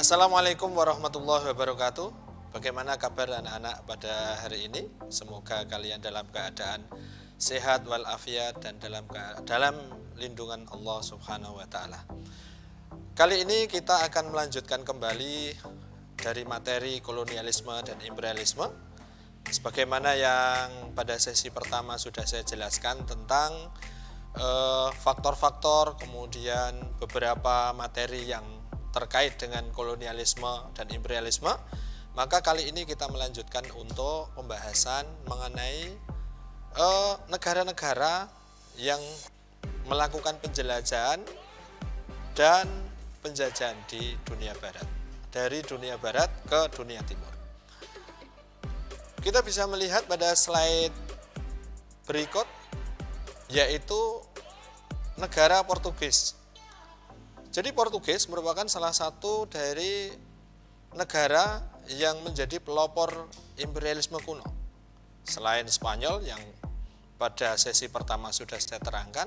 Assalamualaikum warahmatullahi wabarakatuh. Bagaimana kabar anak-anak pada hari ini? Semoga kalian dalam keadaan sehat walafiat dan dalam lindungan Allah Subhanahu wa taala. Kali ini kita akan melanjutkan kembali dari materi kolonialisme dan imperialisme. Sebagaimana yang pada sesi pertama sudah saya jelaskan tentang faktor-faktor, kemudian beberapa materi yang terkait dengan kolonialisme dan imperialisme, maka kali ini kita melanjutkan untuk pembahasan mengenai negara-negara yang melakukan penjelajahan dan penjajahan di dunia barat, dari dunia barat ke dunia timur. Kita bisa melihat pada slide berikut, yaitu negara Portugis. Jadi Portugis merupakan salah satu dari negara yang menjadi pelopor imperialisme kuno. Selain Spanyol yang pada sesi pertama sudah saya terangkan,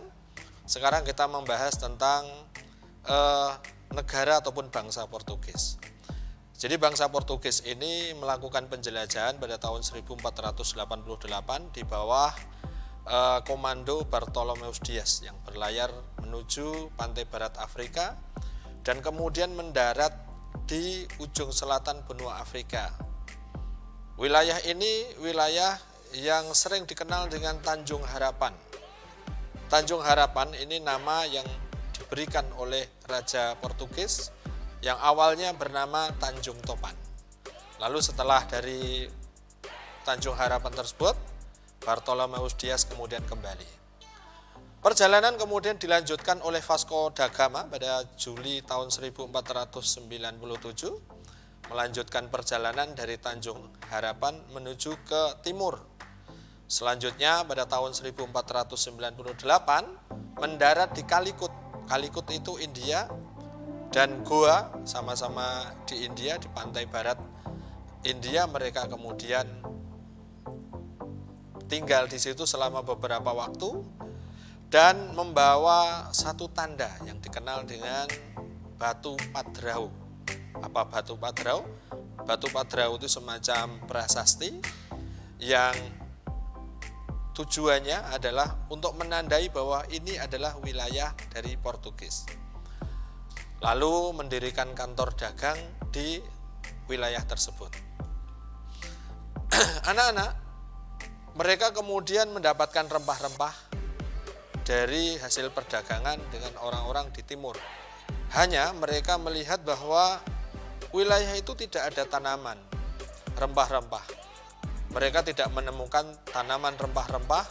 sekarang kita membahas tentang negara ataupun bangsa Portugis. Jadi bangsa Portugis ini melakukan penjelajahan pada tahun 1488 di bawah komando Bartolomeus Dias yang berlayar menuju pantai barat Afrika dan kemudian mendarat di ujung selatan benua Afrika. Wilayah ini wilayah yang sering dikenal dengan Tanjung Harapan. Tanjung Harapan ini nama yang diberikan oleh Raja Portugis yang awalnya bernama Tanjung Topan. Lalu setelah dari Tanjung Harapan tersebut, Bartolomeus Dias kemudian kembali. Perjalanan kemudian dilanjutkan oleh Vasco da Gama pada Juli tahun 1497, melanjutkan perjalanan dari Tanjung Harapan menuju ke timur. Selanjutnya pada tahun 1498 mendarat di Calicut. Calicut itu India, dan Goa sama-sama di India, di pantai barat India. Mereka kemudian tinggal di situ selama beberapa waktu dan membawa satu tanda yang dikenal dengan batu padrau. Apa batu padrau? Batu padrau itu semacam prasasti yang tujuannya adalah untuk menandai bahwa ini adalah wilayah dari Portugis. Lalu mendirikan kantor dagang di wilayah tersebut. Anak-anak, mereka kemudian mendapatkan rempah-rempah dari hasil perdagangan dengan orang-orang di timur. Hanya mereka melihat bahwa wilayah itu tidak ada tanaman rempah-rempah. Mereka tidak menemukan tanaman rempah-rempah,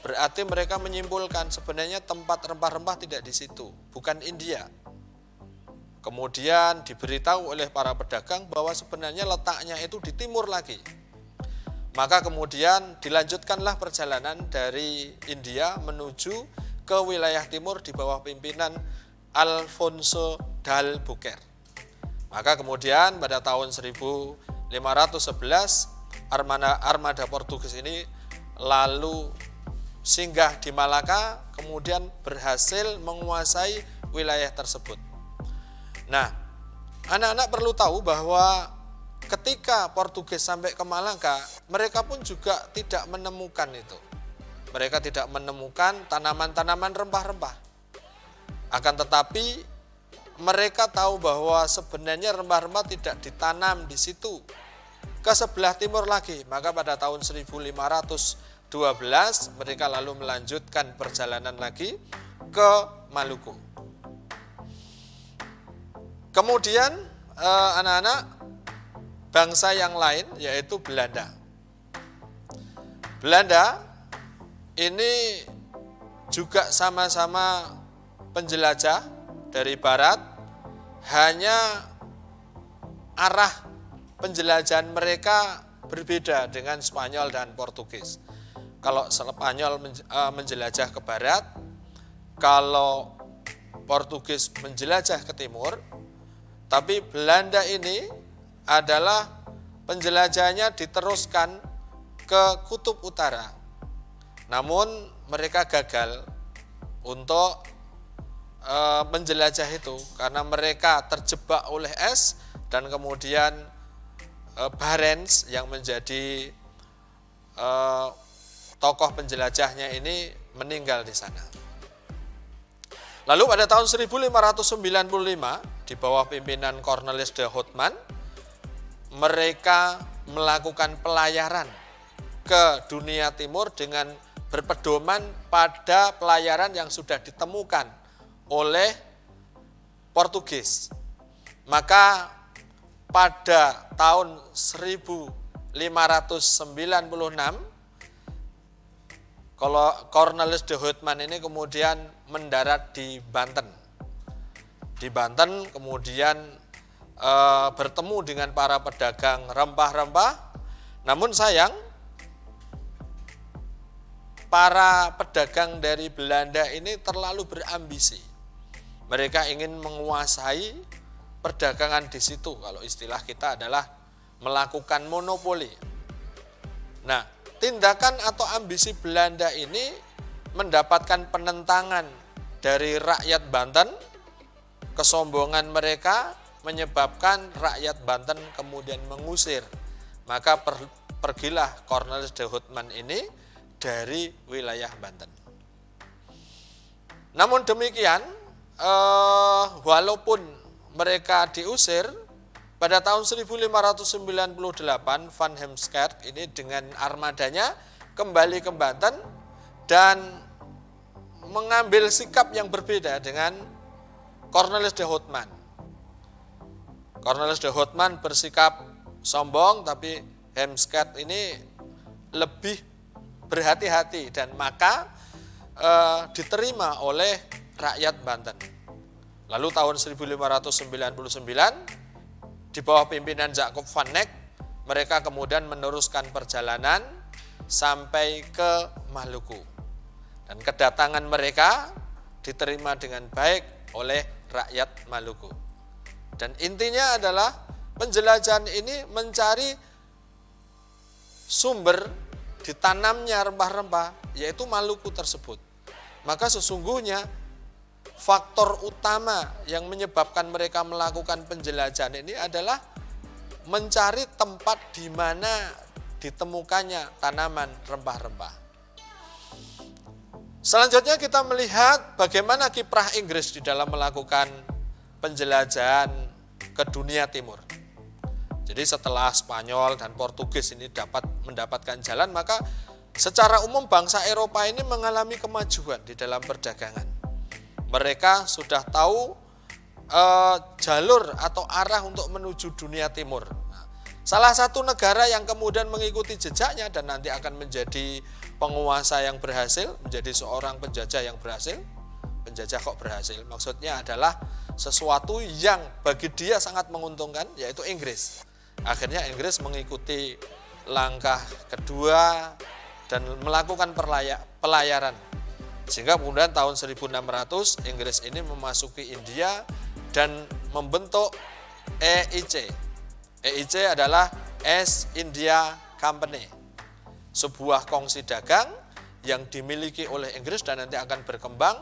berarti mereka menyimpulkan sebenarnya tempat rempah-rempah tidak di situ, bukan India. Kemudian diberitahu oleh para pedagang bahwa sebenarnya letaknya itu di timur lagi. Maka kemudian dilanjutkanlah perjalanan dari India menuju ke wilayah timur di bawah pimpinan Alfonso d'Albuquerque. Maka kemudian pada tahun 1511 armada Portugis ini lalu singgah di Malaka, kemudian berhasil menguasai wilayah tersebut. Nah, anak-anak perlu tahu bahwa ketika Portugis sampai ke Malaka, mereka pun juga tidak menemukan itu. Mereka tidak menemukan tanaman-tanaman rempah-rempah. Akan tetapi mereka tahu bahwa sebenarnya rempah-rempah tidak ditanam di situ. Ke sebelah timur lagi, maka pada tahun 1512 mereka lalu melanjutkan perjalanan lagi ke Maluku. Kemudian anak-anak, bangsa yang lain yaitu Belanda. Belanda ini juga sama-sama penjelajah dari barat, hanya arah penjelajahan mereka berbeda dengan Spanyol dan Portugis. Kalau Spanyol menjelajah ke barat, kalau Portugis menjelajah ke timur, tapi Belanda ini adalah penjelajahannya diteruskan ke kutub utara. Namun mereka gagal untuk penjelajah itu, karena mereka terjebak oleh es dan kemudian Barents yang menjadi tokoh penjelajahnya ini meninggal di sana. Lalu pada tahun 1595 di bawah pimpinan Cornelis de Houtman, mereka melakukan pelayaran ke dunia timur dengan berpedoman pada pelayaran yang sudah ditemukan oleh Portugis. Maka pada tahun 1596 kalau Cornelis de Houtman ini kemudian mendarat di Banten. Di Banten kemudian bertemu dengan para pedagang rempah-rempah. Namun sayang, para pedagang dari Belanda ini terlalu berambisi. Mereka ingin menguasai perdagangan di situ. Kalau istilah kita adalah melakukan monopoli. Nah, tindakan atau ambisi Belanda ini mendapatkan penentangan dari rakyat Banten. Kesombongan mereka menyebabkan rakyat Banten kemudian mengusir. Maka pergilah Cornelis de Houtman ini dari wilayah Banten. Namun demikian, walaupun mereka diusir, pada tahun 1598 Van Heemskerck ini dengan armadanya kembali ke Banten dan mengambil sikap yang berbeda dengan Cornelis de Houtman. Cornelis de Houtman bersikap sombong, tapi Heemskerck ini lebih berhati-hati dan maka diterima oleh rakyat Banten. Lalu tahun 1599 di bawah pimpinan Jacob van Eyck, mereka kemudian meneruskan perjalanan sampai ke Maluku. Dan kedatangan mereka diterima dengan baik oleh rakyat Maluku. Dan intinya adalah penjelajahan ini mencari sumber ditanamnya rempah-rempah, yaitu Maluku tersebut. Maka sesungguhnya faktor utama yang menyebabkan mereka melakukan penjelajahan ini adalah mencari tempat di mana ditemukannya tanaman rempah-rempah. Selanjutnya kita melihat bagaimana kiprah Inggris di dalam melakukan penjelajahan ke dunia timur. Jadi setelah Spanyol dan Portugis ini mendapatkan jalan, maka secara umum bangsa Eropa ini mengalami kemajuan di dalam perdagangan. Mereka sudah tahu jalur atau arah untuk menuju dunia timur. Nah, salah satu negara yang kemudian mengikuti jejaknya dan nanti akan menjadi penguasa yang berhasil, menjadi seorang penjajah yang berhasil. Penjajah kok berhasil? Maksudnya adalah sesuatu yang bagi dia sangat menguntungkan, yaitu Inggris. Akhirnya Inggris mengikuti langkah kedua dan melakukan pelayaran. Sehingga kemudian tahun 1600 Inggris ini memasuki India dan membentuk EIC. EIC adalah East India Company, sebuah kongsi dagang yang dimiliki oleh Inggris dan nanti akan berkembang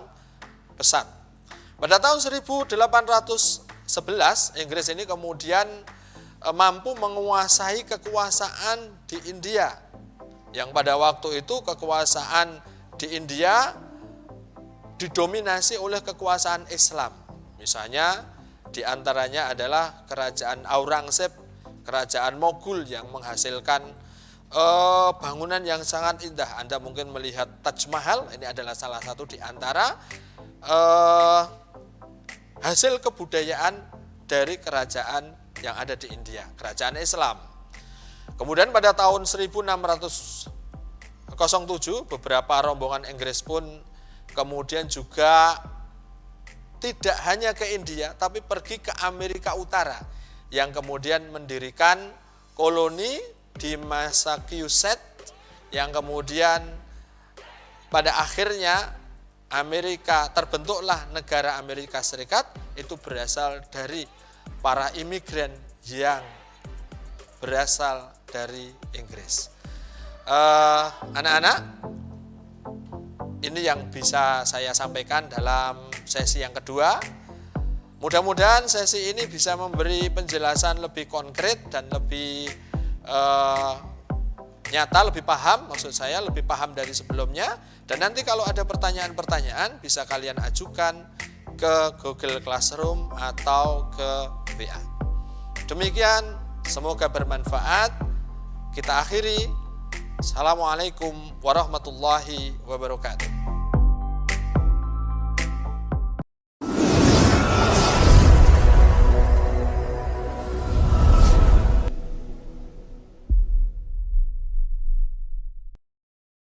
pesat. Pada tahun 1811 Inggris ini kemudian mampu menguasai kekuasaan di India, yang pada waktu itu kekuasaan di India didominasi oleh kekuasaan Islam. Misalnya diantaranya adalah kerajaan Aurangzeb, kerajaan Mogul yang menghasilkan bangunan yang sangat indah. Anda mungkin melihat Taj Mahal, ini adalah salah satu di antara hasil kebudayaan dari kerajaan yang ada di India, kerajaan Islam. Kemudian pada tahun 1607 beberapa rombongan Inggris pun kemudian juga tidak hanya ke India tapi pergi ke Amerika Utara, yang kemudian mendirikan koloni di Massachusetts, yang kemudian pada akhirnya terbentuklah negara Amerika Serikat. Itu berasal dari para imigran yang berasal dari Inggris. Anak-anak, ini yang bisa saya sampaikan dalam sesi yang kedua. Mudah-mudahan sesi ini bisa memberi penjelasan lebih konkret dan lebih nyata, lebih paham, maksud saya lebih paham dari sebelumnya. Dan nanti kalau ada pertanyaan-pertanyaan bisa kalian ajukan ke Google Classroom atau ke WA. Demikian, semoga bermanfaat. Kita akhiri. Assalamualaikum warahmatullahi wabarakatuh.